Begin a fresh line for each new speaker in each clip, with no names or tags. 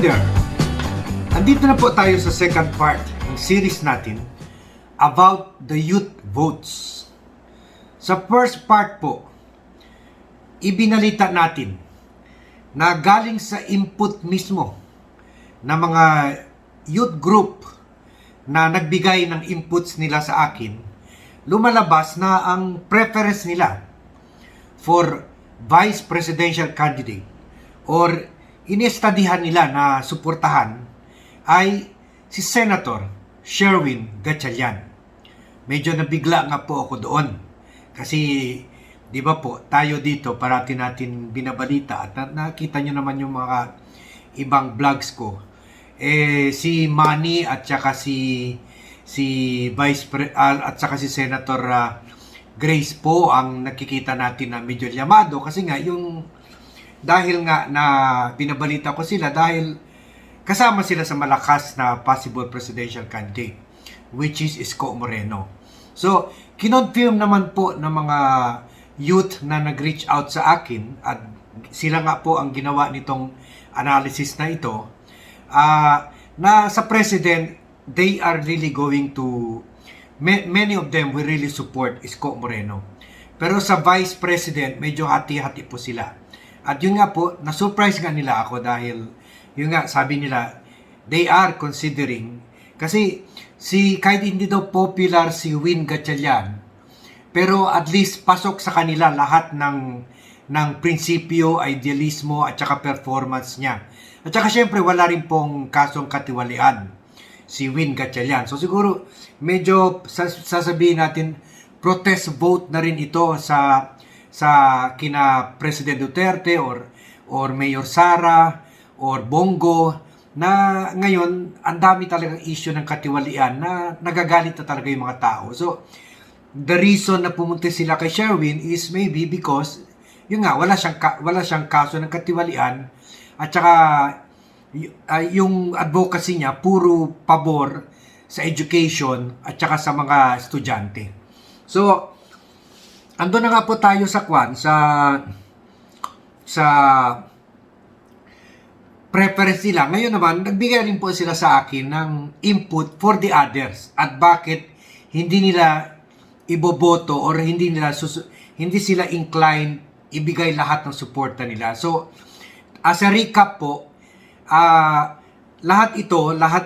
there! Andito na po tayo sa second part ng series natin about the youth votes. Sa first part po, ibinalita natin na galing sa input mismo ng mga youth group na nagbigay ng inputs nila sa akin, lumalabas na ang preference nila for vice presidential candidate or inestadihan nila na suportahan ay si Senator Sherwin Gatchalian. Medyo nabigla nga po ako doon kasi di ba po tayo dito parati natin binabalita at nakita nyo naman yung mga ibang vlogs ko, si Manny at saka si at saka si Senator Grace po ang nakikita natin na medyo llamado kasi nga yung dahil nga na binabalita ko sila dahil kasama sila sa malakas na possible presidential candidate which is Isko Moreno. So, kinonfirm naman po ng mga youth na nag-reach out sa akin at sila nga po ang ginawa nitong analysis na ito na sa president, they are really going to many of them will really support Isko Moreno. Pero sa vice president, medyo hati-hati po sila. At yun nga po, na-surprise nga nila ako dahil yun nga, sabi nila, they are considering, kasi kahit hindi daw popular si Win Gatchalian, pero at least pasok sa kanila lahat ng prinsipyo, idealismo at saka performance niya. At saka syempre wala rin pong kasong katiwalian si Win Gatchalian. So siguro medyo sasabihin natin protest vote na rin ito sa kina President Duterte or Mayor Sara or Bongo na ngayon ang dami talagang issue ng katiwalian na nagagalit na talaga yung mga tao. So the reason na pumunta sila kay Sherwin is maybe because yun nga wala siyang kaso ng katiwalian at saka yung advocacy niya puro pabor sa education at saka sa mga estudyante. So ando na nga po tayo sa preference nila. Ngayon naman, nagbigay rin po sila sa akin ng input for the others at bakit hindi nila iboboto or hindi sila inclined ibigay lahat ng suporta nila. So, as a recap po, lahat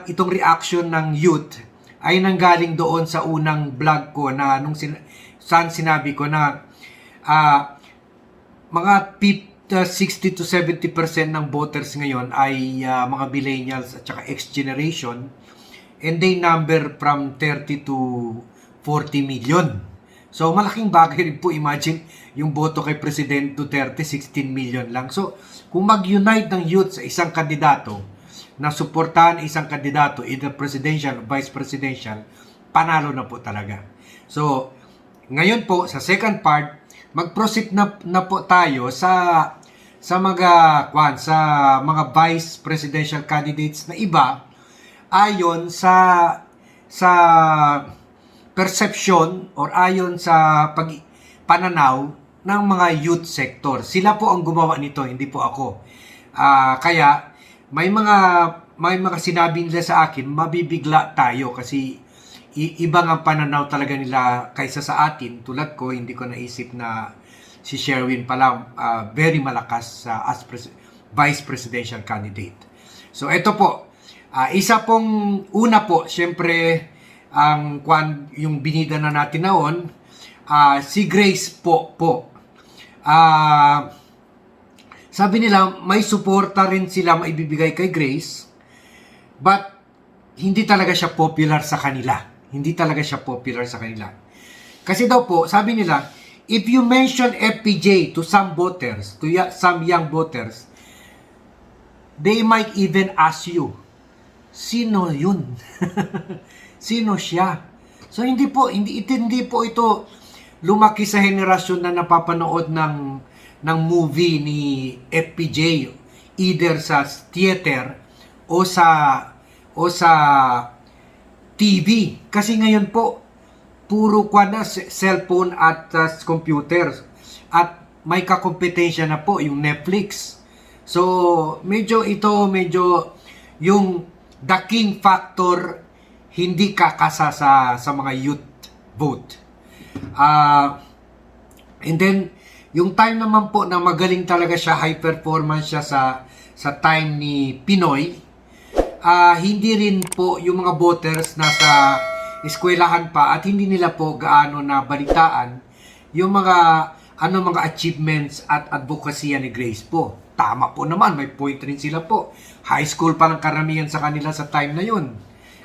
itong reaction ng youth ay nanggaling doon sa unang vlog ko na saan sinabi ko na mga 60 to 70% ng voters ngayon ay mga millennials at saka X-generation and they number from 30 to 40 million. So malaking bagay rin po, imagine yung boto kay President Duterte 16 million lang. So kung mag-unite ng youth sa isang kandidato na suportahan isang kandidato either presidential or vice presidential, panalo na po talaga. So ngayon po, sa second part, mag-proceed na po tayo sa mga vice presidential candidates na iba ayon sa perception or ayon sa pananaw ng mga youth sector. Sila po ang gumawa nito, hindi po ako. Kaya may mga sinabi nila sa akin, mabibigla tayo kasi iba nga pananaw talaga nila kaysa sa atin. Tulad ko, hindi ko naisip na si Sherwin pala very malakas as vice presidential candidate. So ito po, isa pong una po, syempre yung binida na natin noon, si Grace po. Sabi nila may suporta rin sila maibibigay kay Grace, but hindi talaga siya popular sa kanila. Kasi daw po, sabi nila, if you mention FPJ to some voters, some young voters, they might even ask you, sino yun? Sino siya? So hindi po ito lumaki sa henerasyon na napapanood ng movie ni FPJ either sa theater o sa TV. Kasi ngayon po, puro cellphone at computer. At may kakompetensya na po yung Netflix. So, medyo yung the king factor hindi kakasa sa mga youth vote. And then, yung time naman po na magaling talaga siya, high performance siya sa time ni Pinoy, hindi rin po yung mga voters nasa eskwelahan pa at hindi nila po gaano na balitaan yung mga achievements at advokasya ni Grace po. Tama po naman, may point rin sila po. High school pa lang karamihan sa kanila sa time na yun.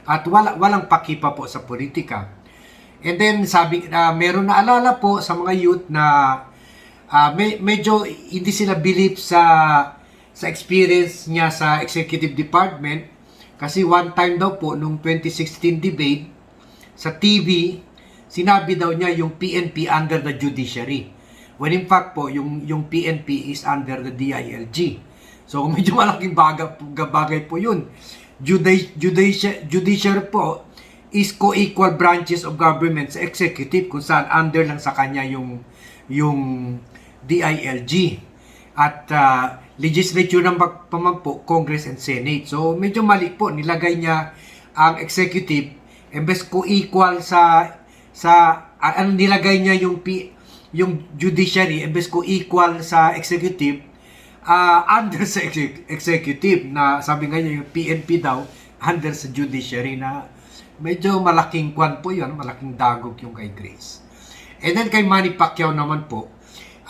At walang pakipa po sa politika. And then meron na alala po sa mga youth na medyo hindi sila believe sa experience niya sa executive department kasi one time daw po nung 2016 debate sa TV sinabi daw niya yung PNP under the judiciary when in fact po yung PNP is under the DILG. So medyo malaking bagay po yun. Judiciary po is co-equal branches of government sa executive kung saan under lang sa kanya yung DILG at legislature ng paman po, Congress and Senate. So medyo mali po, nilagay niya ang executive imbes co-equal nilagay niya yung judiciary imbes co-equal sa executive under sa executive na sabi nga niya yung PNP daw under sa judiciary na medyo malaking kwan po yun, malaking dagog yung kay Grace. And then kay Manny Pacquiao naman po,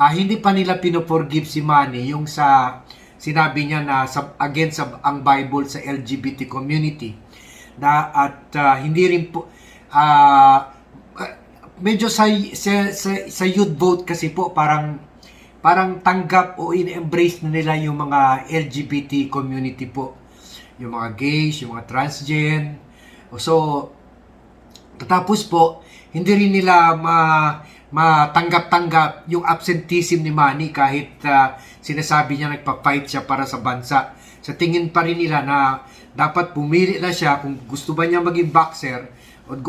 hindi pa nila pinoforgive si Manny yung sinabi niya na against ang Bible sa LGBT community. At hindi rin po, medyo sa youth vote kasi po, parang tanggap o in-embrace na nila yung mga LGBT community po. Yung mga gays, yung mga transgen. So, tapos po, hindi rin nila matanggap-tanggap yung absenteeism ni Manny kahit sinasabi niya nagpa-fight siya para sa bansa. Sa tingin pa rin nila na dapat pumili na siya kung gusto ba niya maging boxer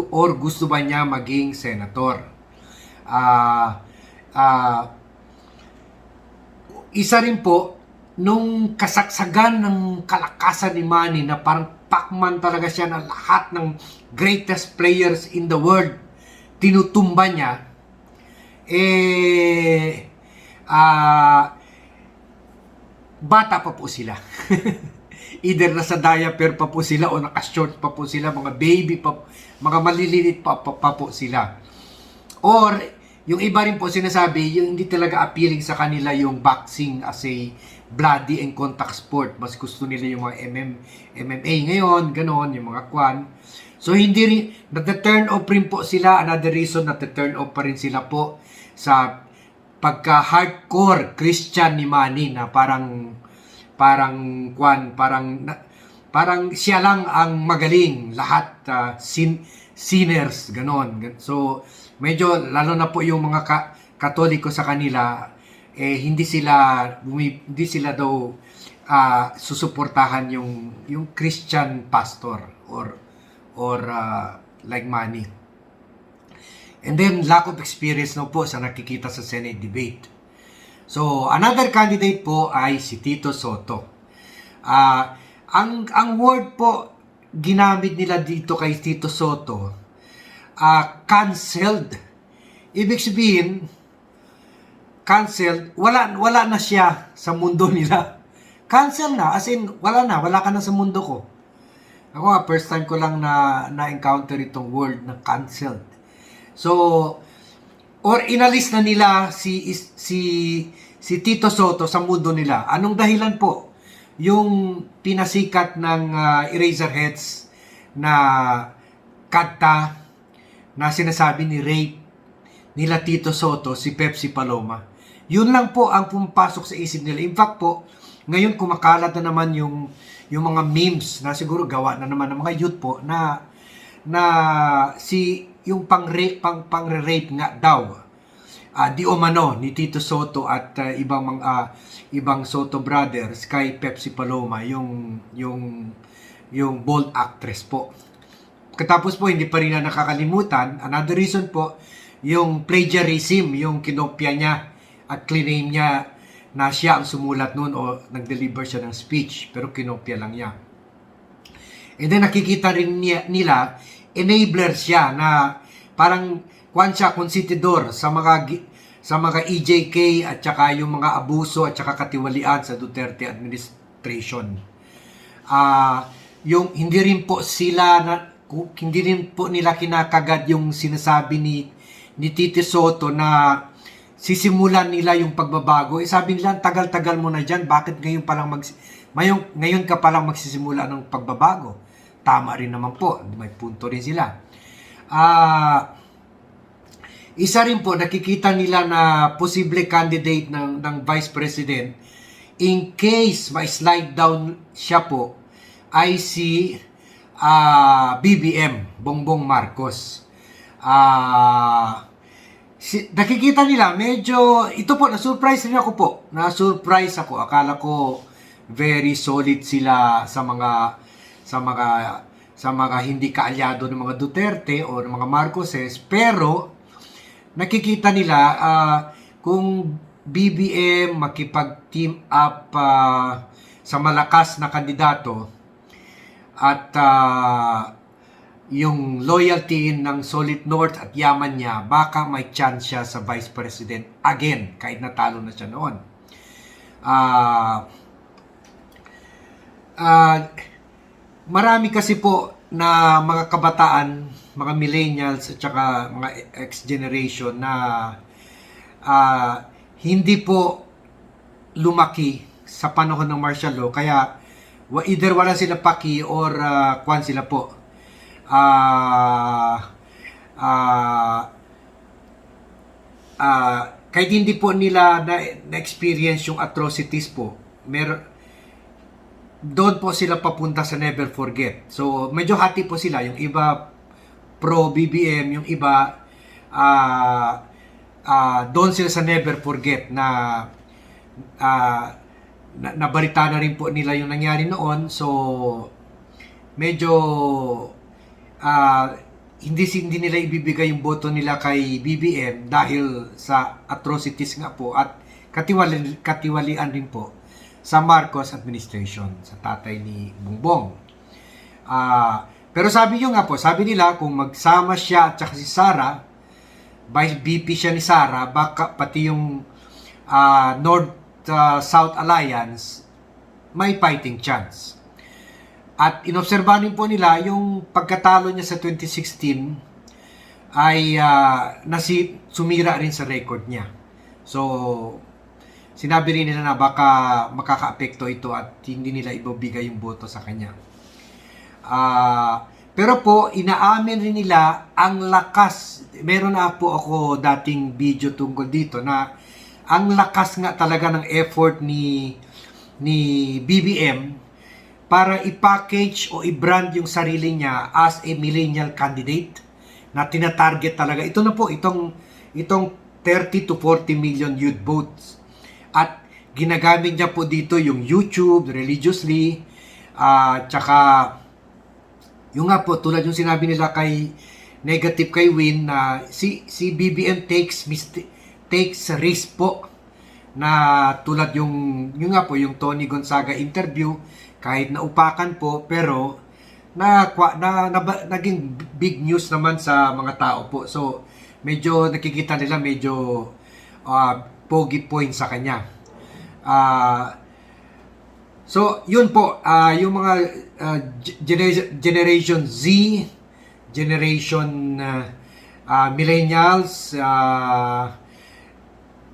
or gusto ba niya maging senator. Isa rin po, nung kasagsagan ng kalakasan ni Manny na parang Pac-Man talaga siya na lahat ng greatest players in the world tinutumba niya, bata pa po sila. Either nasa diaper pa po sila o naka-short pa po sila, mga baby pa, mga maliliit pa po sila. Or, yung iba rin po sinasabi, yung hindi talaga appealing sa kanila yung boxing as a bloody and contact sport. Mas gusto nila yung mga MMA ngayon, ganon, yung mga kwan. So, hindi rin, nata-turn off rin po sila. Another reason, nata-turn off pa rin sila po sa pagka-hardcore Christian ni Manny na parang siya lang ang magaling. Lahat sinners, ganon. So, medyo, lalo na po yung mga Katoliko sa kanila, hindi sila daw susuportahan yung Christian pastor or like Manny. And then lack of experience no po sa nakikita sa Senate debate. So another candidate po ay si Tito Sotto. Ang word po ginamit nila dito kay Tito Sotto, canceled. Ibig sabihin, canceled, wala na siya sa mundo nila. Cancel na, as in, wala ka na sa mundo ko. Ako nga, first time ko lang na-encounter itong word na canceled. So, or inalis na nila si Tito Sotto sa mundo nila. Anong dahilan po? Yung pinasikat ng Eraserheads na kanta na sinasabi ni rape nila Tito Sotto, si Pepsi Paloma. Yun lang po ang pumapasok sa isip nila. In fact po, ngayon kumakalat na naman yung mga memes na siguro gawa na naman ng mga youth po na yung pang-rape nga daw di umano ni Tito Sotto at ibang Sotto brothers kay Pepsi Paloma, yung bold actress po. Katapos po, hindi pa rin na nakakalimutan, another reason po, yung plagiarism, yung kinopya niya at claim niya na siya ang sumulat noon o nag-deliver siya ng speech, pero kinopya lang niya. And then nakikita rin nila, enabler siya na parang kwan siya, konsididor sa mga EJK at saka yung mga abuso at saka katiwalian sa Duterte administration. Yung hindi rin po nila kinakagad yung sinasabi ni Titi Soto na sisimulan nila yung pagbabago. Sabi nila, tagal-tagal mo na dyan, bakit ngayon ka palang magsisimula ng pagbabago? Tama rin naman po, may punto rin sila. Isa rin po, nakikita nila na posible candidate ng Vice President in case ma-slide down siya po ay si BBM, Bongbong Marcos. Nakikita nila, medyo, ito po, na-surprise rin ako po. Na-surprise ako. Akala ko very solid sila sa mga hindi kaalyado ng mga Duterte o ng mga Marcoses, pero nakikita nila kung BBM makipag-team up sa malakas na kandidato at yung loyalty ng Solid North at yaman niya, baka may chance siya sa Vice President again, kahit natalo na siya noon. Marami kasi po na mga kabataan, mga millennials at saka mga X-generation na hindi po lumaki sa panahon ng martial law, kaya either wala sila paki or kwan sila po. Kahit hindi po nila na-experience yung atrocities po, doon po sila papunta sa never forget. So, medyo hati po sila. Yung iba pro BBM, yung iba doon sila sa never forget na nabalita na rin po nila yung nangyari noon. So, medyo hindi nila ibibigay yung boto nila kay BBM dahil sa atrocities nga po at katiwalian rin po sa Marcos administration, sa tatay ni Bongbong. Pero sabi nila, kung magsama siya at saka si Sara, Vice VP siya ni Sara, baka pati yung North-South Alliance, may fighting chance. At inobserbahan po nila, yung pagkatalo niya sa 2016, ay sumira rin sa record niya. So, sinabi rin nila na baka makaka-apekto ito at hindi nila ibibigay yung boto sa kanya. Pero po, inaamin rin nila ang lakas. Meron na po ako dating video tungkol dito na ang lakas nga talaga ng effort ni BBM para i-package o i-brand yung sarili niya as a millennial candidate na tinatarget talaga. Ito na po, itong 30 to 40 million youth votes. At ginagamit niya po dito yung YouTube religiously, tsaka yung nga po, tulad yung sinabi nila negative kay Win, na si BBM takes risk po, na tulad yung nga po, yung Tony Gonzaga interview, kahit naupakan po, pero naging big news naman sa mga tao po. So, medyo nakikita nila medyo pogi point sa kanya. So, yun po, yung mga Generation Z, Generation Millennials,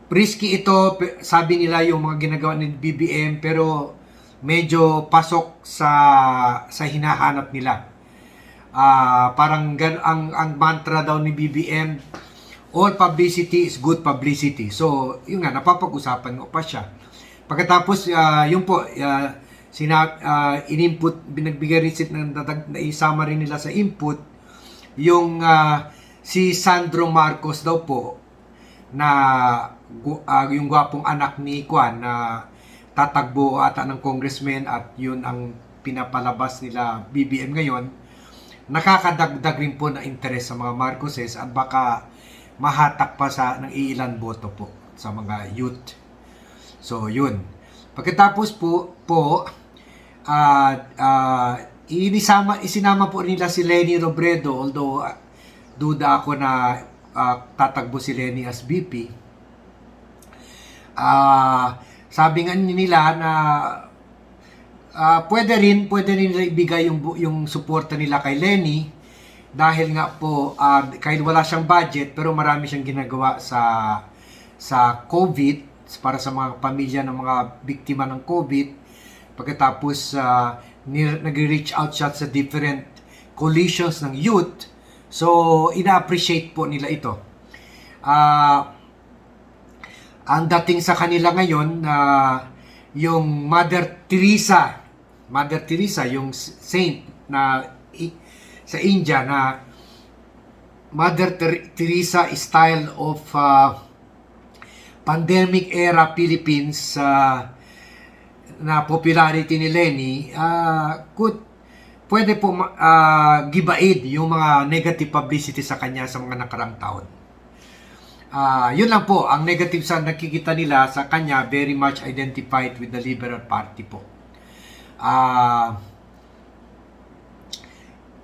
risky ito, sabi nila yung mga ginagawa ni BBM, pero medyo pasok sa hinahanap nila. Parang ang mantra daw ni BBM, all publicity is good publicity. So, yun nga, napapag-usapan mo pa siya. Pagkatapos, yun po, in-input, binagbigay receipt na isama rin nila sa input, yung si Sandro Marcos daw po, na yung gwapong anak ni Kwan, na tatagbo ata ng congressman at yun ang pinapalabas nila BBM ngayon, nakakadagdag rin po na interes sa mga Marcoses at baka mahatak pa ng iilan boto po sa mga youth. So, yun. Pagkatapos po isinama po nila si Leni Robredo, although duda ako na tatakbo si Leni as VP. Sabi nga nila na pwede rin nila ibigay yung suporta nila kay Leni dahil nga po kahit wala siyang budget pero marami siyang ginagawa sa COVID para sa mga pamilya ng mga biktima ng COVID. Pagkatapos nag-reach out siya sa different coalitions ng youth. So ina-appreciate po nila ito. Ang dating sa kanila ngayon yung Mother Teresa, yung saint na sa India na Mother Teresa style of pandemic era Philippines na popularity ni Leni pwede po gibaid yung mga negative publicity sa kanya sa mga nakarang taon. Yun lang po, ang negative sa nakikita nila sa kanya, very much identified with the Liberal Party po.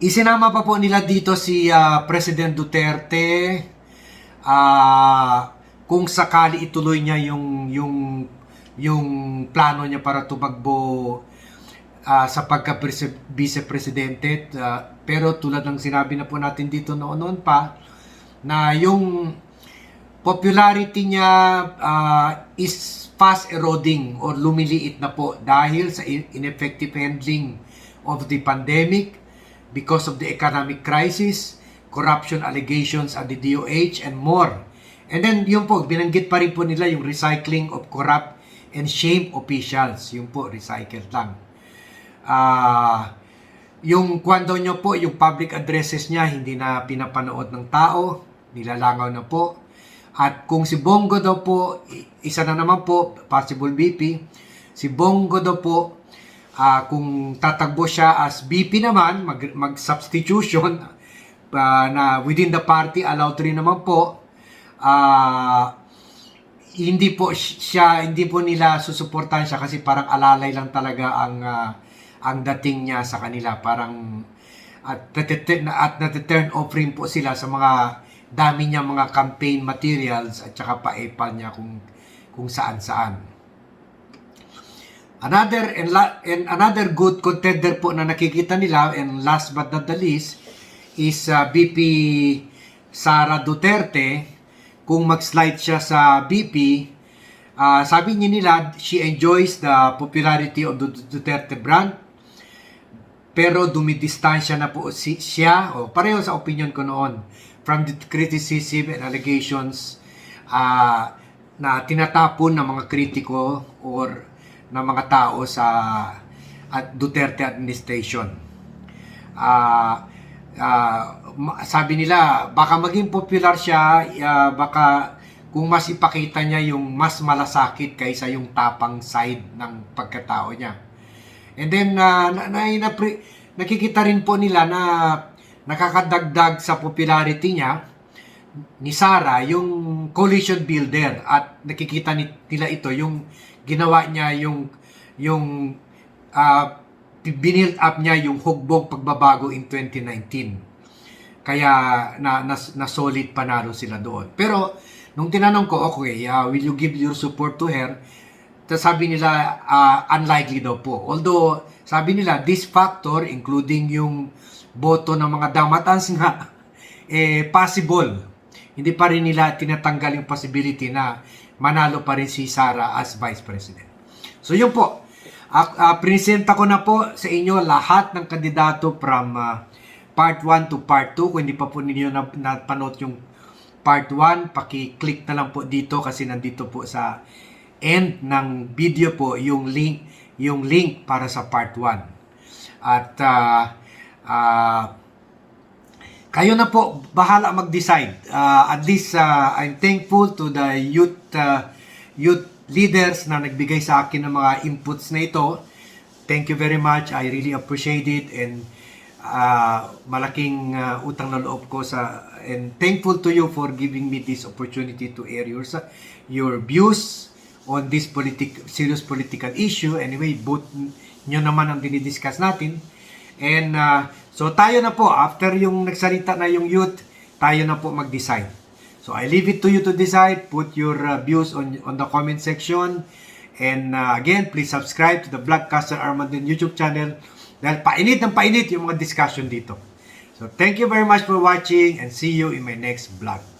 Isinama pa po nila dito si President Duterte kung sakali ituloy niya yung plano niya para tumakbo sa pagka-vice-presidente. Pero tulad ng sinabi na po natin dito noon pa, na yung popularity niya is fast eroding or lumiliit na po dahil sa ineffective handling of the pandemic because of the economic crisis, corruption allegations at the DOH, and more. And then, yun po, binanggit pa rin po nila yung recycling of corrupt and shame officials. Yun po, recycled lang. Yung kwento nyo po, yung public addresses niya, hindi na pinapanood ng tao, nilalangaw na po. At kung si Bongo daw po, isa na naman po, possible VP, si Bongo daw po, kung tatakbo siya as VP naman, mag-substitution na within the party, allowed rin naman po, hindi po nila susuportahan siya kasi parang alalay lang talaga ang dating niya sa kanila. Parang at nati-turn off rin po sila sa mga dami niya mga campaign materials at saka pa-epal niya kung saan-saan. Another good contender po na nakikita nila, and last but not the least, is VP Sara Duterte. Kung mag-slide siya sa VP, sabi niya nila, she enjoys the popularity of the Duterte brand, pero dumidistansya na po siya, pareho sa opinion ko noon, from the criticism and allegations na tinatapon ng mga kritiko or ng mga tao sa Duterte administration. Sabi nila, baka maging popular siya, baka kung mas ipakita niya yung mas malasakit kaysa yung tapang side ng pagkatao niya. And then, nakikita rin po nila na nakakadagdag sa popularity niya ni Sara yung coalition builder, at nakikita nila ito yung ginawa niya yung binild up niya yung hugbog pagbabago in 2019. Kaya na solid panalo sila doon. Pero nung tinanong ko, okay, will you give your support to her? Sabi nila unlikely daw po. Although sabi nila this factor, including yung boto ng mga damatans nga, possible. Hindi pa rin nila tinatanggal yung possibility na manalo pa rin si Sara as Vice President. So yun po, presenta ko na po sa inyo lahat ng kandidato from Part 1 to Part 2. Kung hindi pa po ninyo napanood yung Part 1, paki-click na lang po dito kasi nandito po sa end ng video po yung link para sa Part 1. At kayo na po bahala mag-decide. At least I'm thankful to the youth leaders na nagbigay sa akin ng mga inputs na ito. Thank you very much. I really appreciate it, and malaking utang na loob ko and thankful to you for giving me this opportunity to air your views on this serious political issue. Anyway, both nyo naman ang dinidiscuss natin. And so tayo na po, after yung nagsalita na yung youth, tayo na po mag-decide. So I leave it to you to decide. Put your views on the comment section. And again, please subscribe to the Vlogcaster Armando YouTube channel dahil painit ng painit yung mga discussion dito. So thank you very much for watching and see you in my next vlog.